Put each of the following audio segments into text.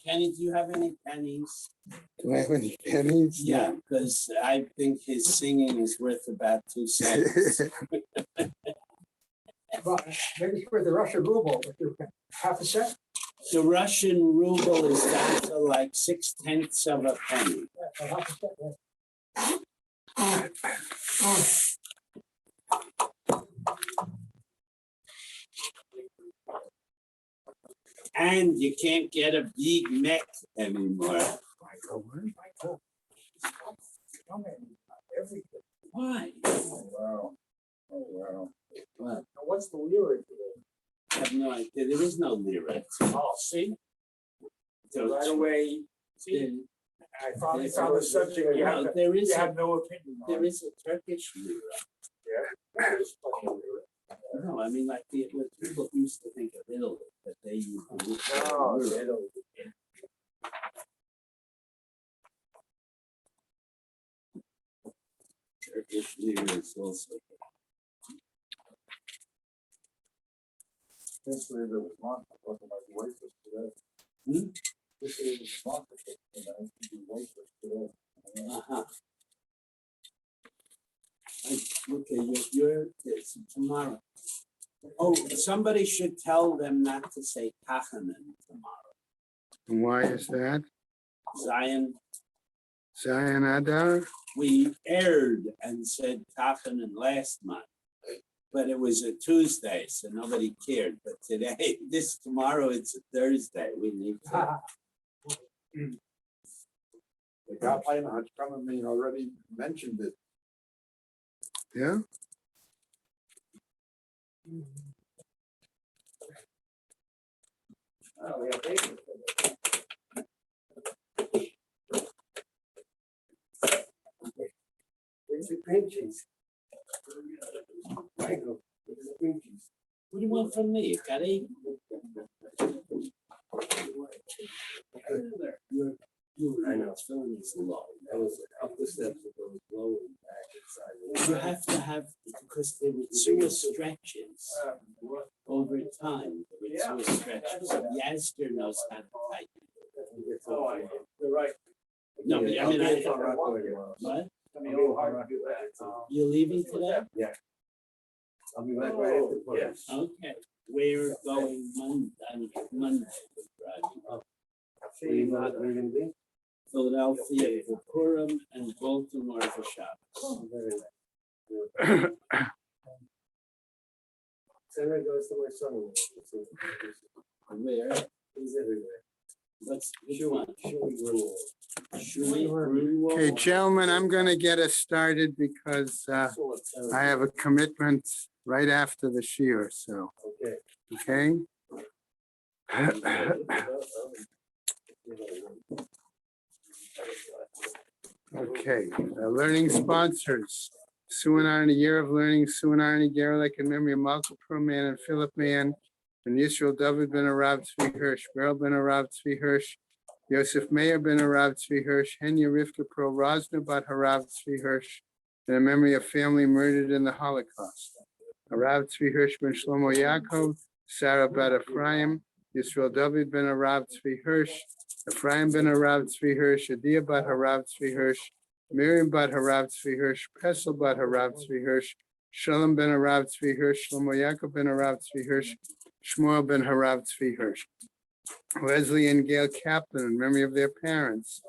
Kenny, do you have any pennies? Do I have any pennies? Yeah, because I think his singing is worth about 2 cents. Well, maybe for the Russian ruble, half a cent. The Russian ruble is down to like 6/10 of a penny. Yeah, half a cent, yeah. And you can't get a big neck anymore. Everything. Why? Oh, wow. Oh, wow. What? Now, what's the lira today? I have no idea. There is no lira. Oh, see? So right away, see, I finally found a subject you have, there is you have no opinion on. there is a Turkish lira. Yeah. There's plenty of lira. No, I mean, like what people used to think of Italy, but they use the No, lira. they don't. Turkish lira is also. This way there was one, wasn't like waitress today. Hmm? This way was one, you know, you do waitress today. Uh-huh. Okay, it's tomorrow. Oh, somebody should tell them not to say Kachanan tomorrow. And why is that? Zion, Zion Adar? we erred and said Kachanan last month, but it was a Tuesday, so nobody cared. But today, tomorrow, it's a Thursday. We need to. The guy playing Hachkamami already mentioned it. Yeah? Oh, we have paper. Where's the cream cheese? Michael, where's the cream cheese? What do you want from me? Got eight? I know. Feeling is low. That was up the steps of those low and back inside. You have to have, because there were sewer stretches over time. There were sewer stretches. Yaster knows how to tighten. Oh, you're right. No, but I mean, It's I, not right for you. what? I mean, it'll hard to do that. You're leaving today? I'll be back right after class. Okay, we're going Monday, Friday. Where you gonna be? Philadelphia for Purim and Baltimore for Shabbos. Senator goes to my son. Where? He's everywhere. Which one? Shui Okay, gentlemen, I'm going to get us started because I have a commitment right after the shiur, so, Okay. okay? Okay, learning sponsors. Suinar in a year of learning, Suinar and Gerlich in memory of Malcolm Perlman and Philip Mann, and Yisrael David ben Arav Tzvi Hirsch, Beryl ben Arav Tzvi Hirsch, Yosef Meir ben Arav Tzvi Hirsch, Henya Rivka Pro Rosna bat Harav Tzvi Hirsch, in a memory of family murdered in the Holocaust. Arav Tzvi Hirsch ben Shlomo Yaakov, Sarah bat Ephraim, Yisrael David ben Arav Tzvi Hirsch, Ephraim ben Harav Tzvi Hirsch, Adia bat Harav Tzvi Hirsch, Miriam bat Harav Tzvi Hirsch, Pesel bat Harav Tzvi Hirsch, Shalom ben Harav Tzvi Hirsch, Shlomo Yaakov ben Harav Tzvi Hirsch, Shmuel ben Harav Tzvi Hirsch. Leslie and Gail Kaplan in memory of their parents,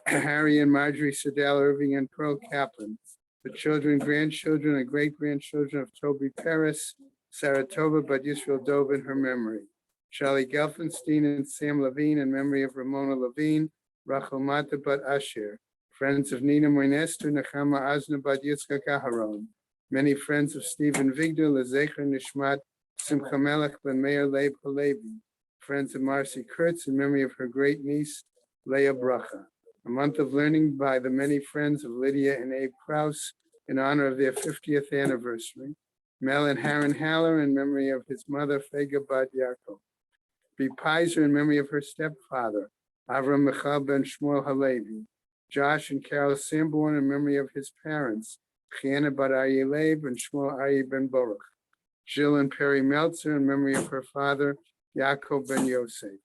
Harry and Marjorie Sedell Irving and Pearl Kaplan, the children, grandchildren, and great-grandchildren of Toby Paris, Saratova bat Yisrael Dov in her memory. Charlie Gelfenstein and Sam Levine in memory of Ramona Levine, Rachel Mata bat Asher, friends of Nina Moinestu, Nechama Azna bat Yitzchak Aharon, many friends of Stephen Vigdor, Lezecher Nishmat, Simcha Melech ben Meir Leib Halevi, friends of Marcy Kurtz in memory of her great niece, Leah Bracha. A month of learning by the many friends of Lydia and Abe Krause in honor of their 50th anniversary. Mel and Haran Haller in memory of his mother, Fega bat Yaakov. B. Pizer in memory of her stepfather, Avram Michal ben Shmuel Halevi. Josh and Carol Sanborn in memory of his parents, Chiana bat Aryeh Leib and Shmuel Aryeh ben Baruch. Jill and Perry Meltzer in memory of her father, Yaakov ben Yosef.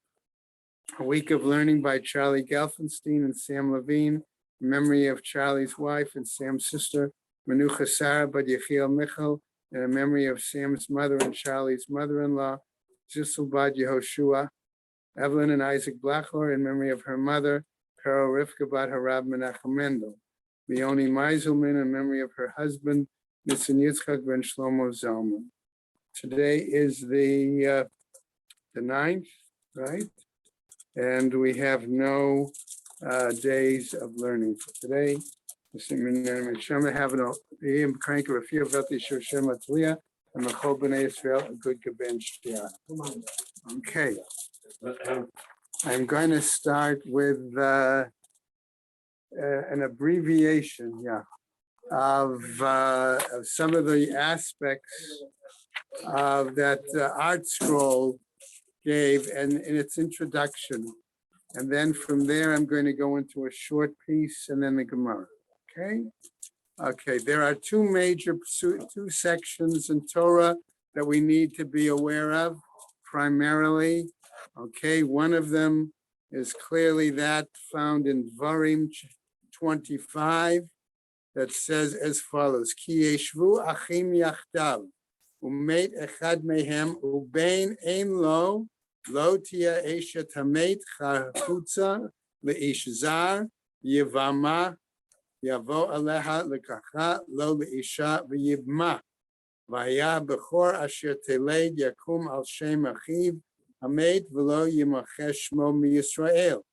A Week of Learning by Charlie Gelfenstein and Sam Levine, in memory of Charlie's wife and Sam's sister, Menucha Sarah Bad Yechiel Michal, and in memory of Sam's mother and Charlie's mother-in-law, Zissel Bad Yehoshua, Evelyn and Isaac Blachor, in memory of her mother, Carol Rivka Bad Harab Menachem Mendel, Leonie Meiselman, in memory of her husband, Nitzan Yitzchak ben Shlomo Zalman. Today is the 9th, right? And we have no days of learning for today. Okay. I'm going to start with an abbreviation, of some of the aspects of that art scroll gave and in its introduction. And then from there, I'm going to go into a short piece and then the Gemara, okay? Okay, there are two sections in Torah that we need to be aware of primarily, okay? One of them is clearly that found in Dvarim 25 that says as follows, Ki yeshvu achim yachdav, umet echad mehem, ubein ein lo tia eshet hamet chachutza leish zar, yivama, yavo aleha lekacha, lo leisha v'yibma. Vaya bechor asher teled yakum al shem achiv, hamet v'lo yimachesh shmo miyisrael.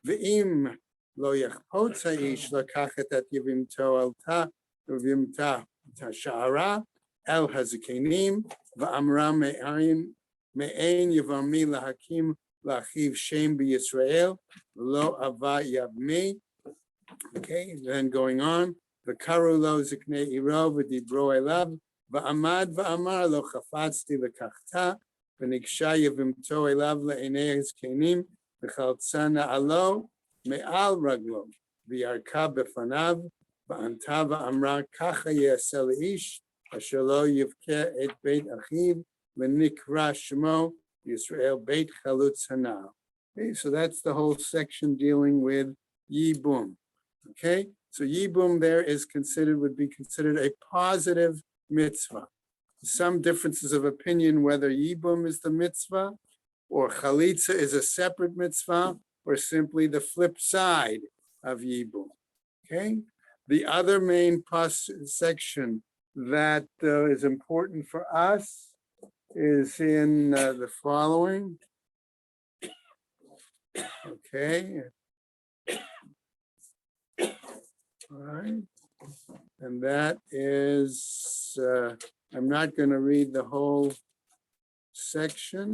V'im lo yachpotz ha'ish lekachet et yivimto alta, v'yimta sha'ara, el hazikenim, v'amra me'ein yivami lahakim lachiv shem b'Yisrael, lo ava yavmi. Okay, then going on, v'karu lo ziknei iro v'dibro elav, v'amad v'amar lo chafatzti lekachta, v'niksha yivimto elav le'enei hazikenim, v'chaltza na'alo me'al raglo, v'yarka b'fanav, v'anta v'amra kacha yaseh le'ish, asher lo yivkeh et beit achiv, v'nikra shmo Yisrael beit chalutz hanal. Okay, so that's the whole section dealing with Yibum. Okay, so Yibum there would be considered a positive mitzvah. Some differences of opinion whether Yibum is the mitzvah or Chalitza is a separate mitzvah or simply the flip side of Yibum. Okay, the other main section that is important for us is in the following. Okay. All right. And that is, I'm not going to read the whole section,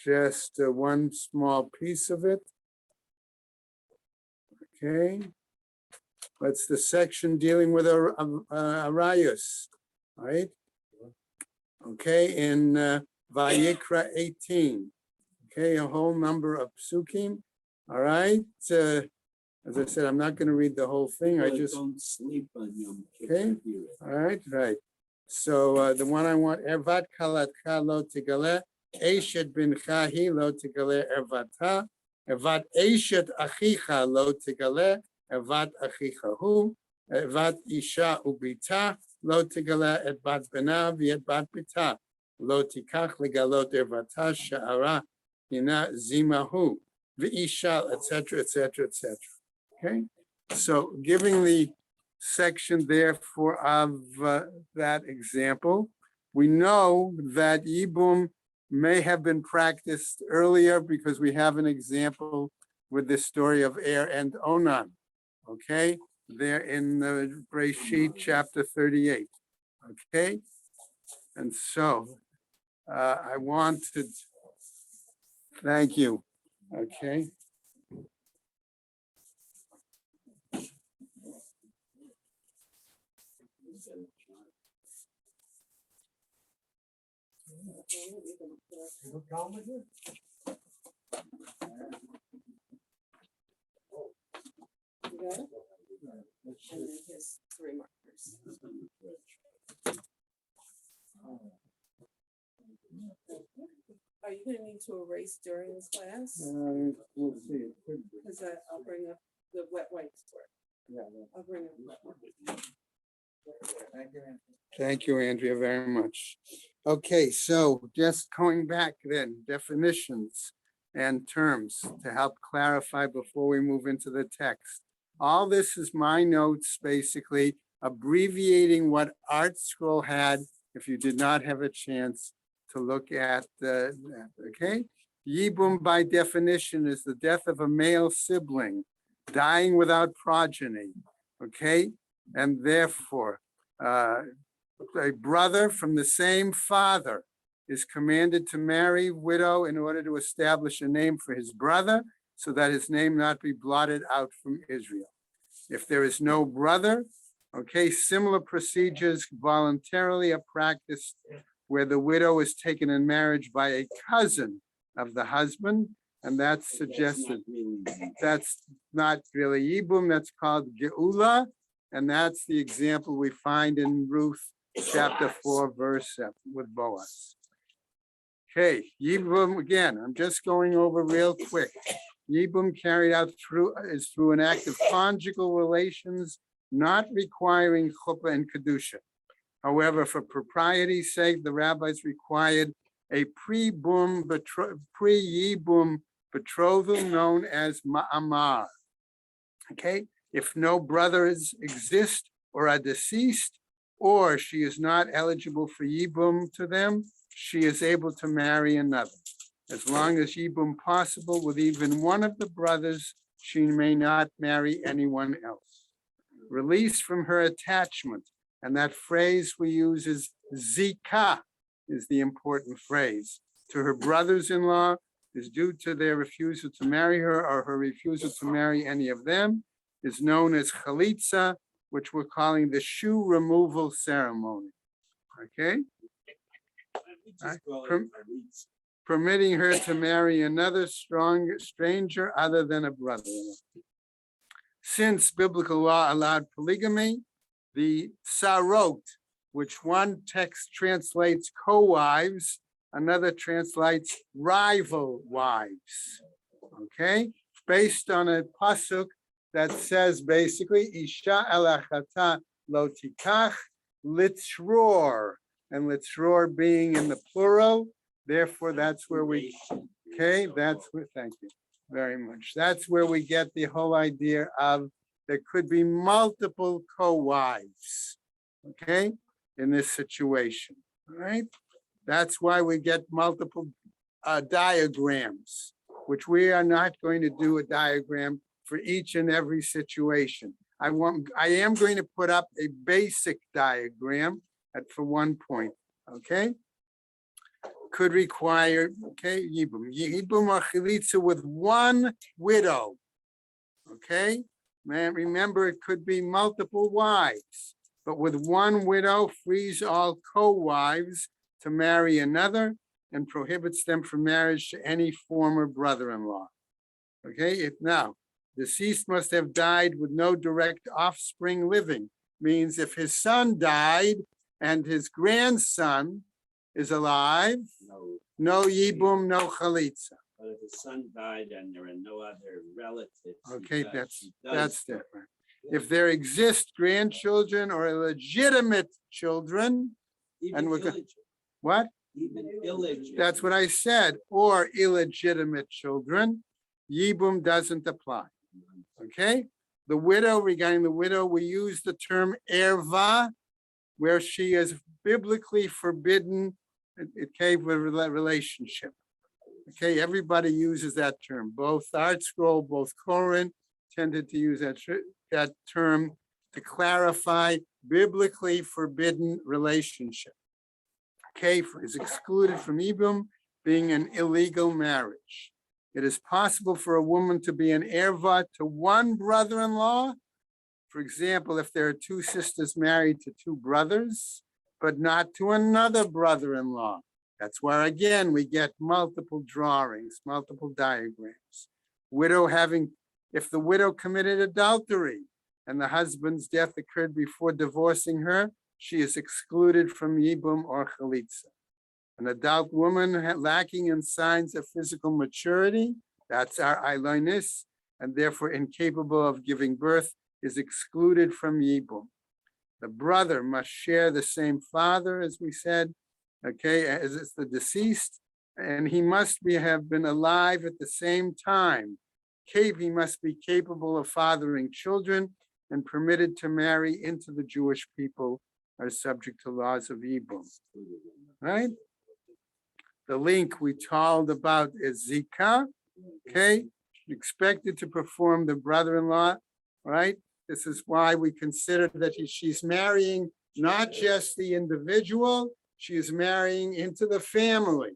just one small piece of it. Okay. That's the section dealing with Arayos, right? Okay, in Vayikra 18. Okay, a whole number of psukim. All right. As I said, I'm not going to read the whole thing. I just don't sleep on Yom Kippur. Okay. All right, right. So the one I want, Ervat kalatcha lo tigale, Eshet bincha hi lo tigale ervata, Ervat Eshet achicha lo tigale, Ervat achicha hu, Ervat isha ubita lo tigale et bat bena v'et bat bita, lo tikach legalot ervata sha'ara hina zimahu, v'ishal, etc., etc., etc. Okay, so giving the section therefore of that example, we know that Yibum may have been practiced earlier because we have an example with the story of Er and Onan. Okay, there in the Breshit chapter 38. Okay, and so I wanted, thank you. Okay. You got it? And then his 3 markers. planning to erase during this class? We'll see. It could be. Because I'll bring up the wet wipes for it. Yeah, I'll bring up the wet wipes. Thank you, Andrea, very much. Okay, so just going back then, definitions and terms to help clarify before we move into the text. All this is my notes, basically abbreviating what Art Scroll had if you did not have a chance to look at the, okay? Yibum by definition is the death of a male sibling, dying without progeny, okay? And therefore, a brother from the same father is commanded to marry widow in order to establish a name for his brother so that his name not be blotted out from Israel. If there is no brother, okay, similar procedures voluntarily are practiced where the widow is taken in marriage by a cousin of the husband, and that's suggested. That's not really Yibum, that's called Geula, and that's the example we find in Ruth chapter 4, verse 7 with Boaz. Okay, Yibum, again, I'm just going over real quick. Yibum carried out through an act of conjugal relations, not requiring chuppah and kedusha. However, for propriety's sake, the rabbis required a pre-yibum betrothal known as ma'amar. Okay, if no brothers exist or are deceased, or she is not eligible for yibum to them, she is able to marry another. As long as yibum possible with even one of the brothers, she may not marry anyone else. Release from her attachment, and that phrase we use is zika, is the important phrase, to her brothers-in-law is due to their refusal to marry her or her refusal to marry any of them, is known as chalitza, which we're calling the shoe removal ceremony. Okay? Permitting her to marry another stranger other than a brother-in-law. Since biblical law allowed polygamy, the sarot, which one text translates co-wives, another translates rival wives. Okay? Based on a pasuk that says basically, Isha elachata lo tikach litzror, and litzror being in the plural, therefore that's where we, okay, that's where, thank you very much. That's where we get the whole idea of there could be multiple co-wives, okay, in this situation, all right? That's why we get multiple diagrams, which we are not going to do a diagram for each and every situation. I am going to put up a basic diagram for one point, okay? Could require, okay, Yibum or Chalitza with one widow, okay? Man, remember, it could be multiple wives, but with one widow frees all co-wives to marry another and prohibits them from marriage to any former brother-in-law. Okay, now, deceased must have died with no direct offspring living, means if his son died and his grandson is alive, no yibum, no chalitza. But if his son died and there are no other relatives. Okay, that's different. If there exist grandchildren or illegitimate children, and we're going, what? Even illegitimate. That's what I said, or illegitimate children, yibum doesn't apply. Okay, the widow, regarding the widow, we use the term erva, where she is biblically forbidden, it came with a relationship. Okay, everybody uses that term. Both Art Scroll, both Koran tended to use that term to clarify biblically forbidden relationship. Okay, is excluded from Yibum being an illegal marriage. It is possible for a woman to be an erva to one brother-in-law. For example, if there are two sisters married to two brothers, but not to another brother-in-law. That's where, again, we get multiple drawings, multiple diagrams. Widow having, if the widow committed adultery and the husband's death occurred before divorcing her, she is excluded from Yibum or Chalitza. An adult woman lacking in signs of physical maturity, that's our ailonis, and therefore incapable of giving birth, is excluded from Yibum. The brother must share the same father, as we said, okay, as it's the deceased, and he must have been alive at the same time. He must be capable of fathering children and permitted to marry into the Jewish people, are subject to laws of Yibum, right? The link we told about is Zika, okay? Expected to perform the brother-in-law, right? This is why we consider that she's marrying not just the individual, she is marrying into the family,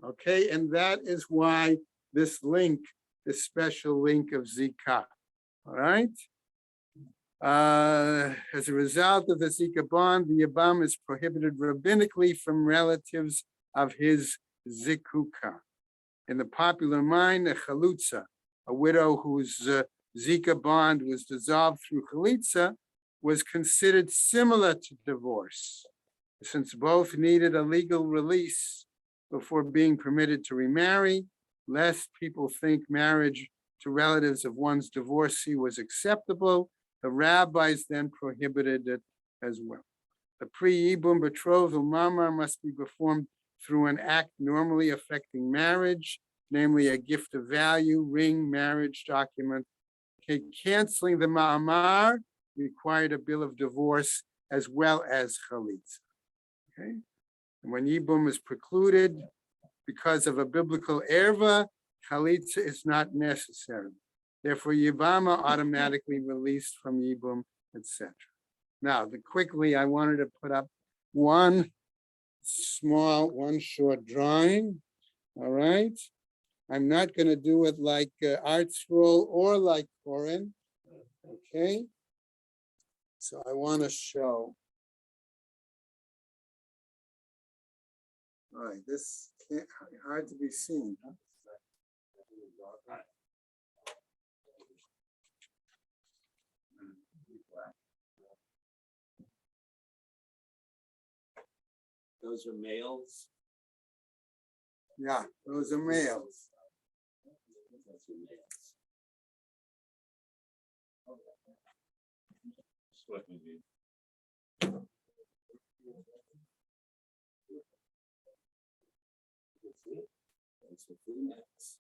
okay? And that is why this link, this special link of Zika, all right? As a result of the Zika bond, the Yibam is prohibited rabbinically from relatives of his zikuka. In the popular mind, a chalutza, a widow whose Zika bond was dissolved through chalitza, was considered similar to divorce, since both needed a legal release before being permitted to remarry, lest people think marriage to relatives of one's divorcee was acceptable. The rabbis then prohibited it as well. The pre-Yibum betrothal mamar must be performed through an act normally affecting marriage, namely a gift of value, ring, marriage document. Okay, canceling the ma'amar required a bill of divorce as well as chalitza. Okay, and when Yibum is precluded because of a biblical erva, chalitza is not necessary. Therefore, Yibam are automatically released from Yibum, etc. Now, quickly, I wanted to put up one short drawing. All right. I'm not going to do it like Art Scroll or like Corin. Okay. So I want to show. All right. This can't, hard to be seen. Huh? Those are males. Yeah, those are males. Those are males. Those are females.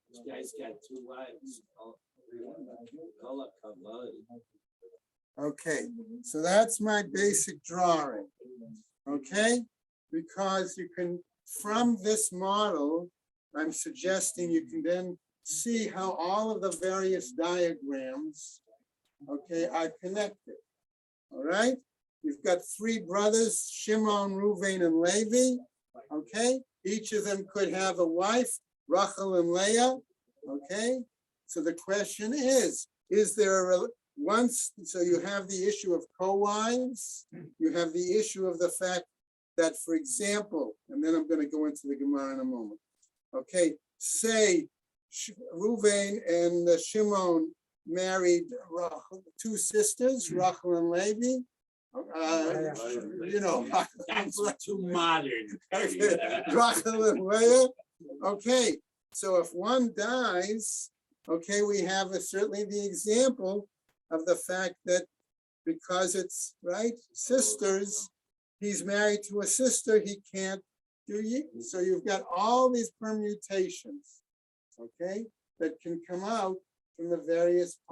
This guy's got 2 wives. Okay, so that's my basic drawing. Okay, because you can, from this model, I'm suggesting you can then see how all of the various diagrams, okay, are connected. All right, you've got 3 brothers, Shimon, Reuven, and Levi. Okay, each of them could have a wife, Rachel and Leah. Okay, so the question is there a once, so you have the issue of co-wives, you have the issue of the fact that, for example, and then I'm going to go into the Gemara in a moment. Okay, say Reuven and Shimon married 2 sisters, Rachel and Levi. You know, that's too modern. Rachel and Leah. Okay, so if one dies, okay, we have certainly the example of the fact that because it's, right, sisters, he's married to a sister, he can't do it. So you've got all these permutations, okay, that can come out from the various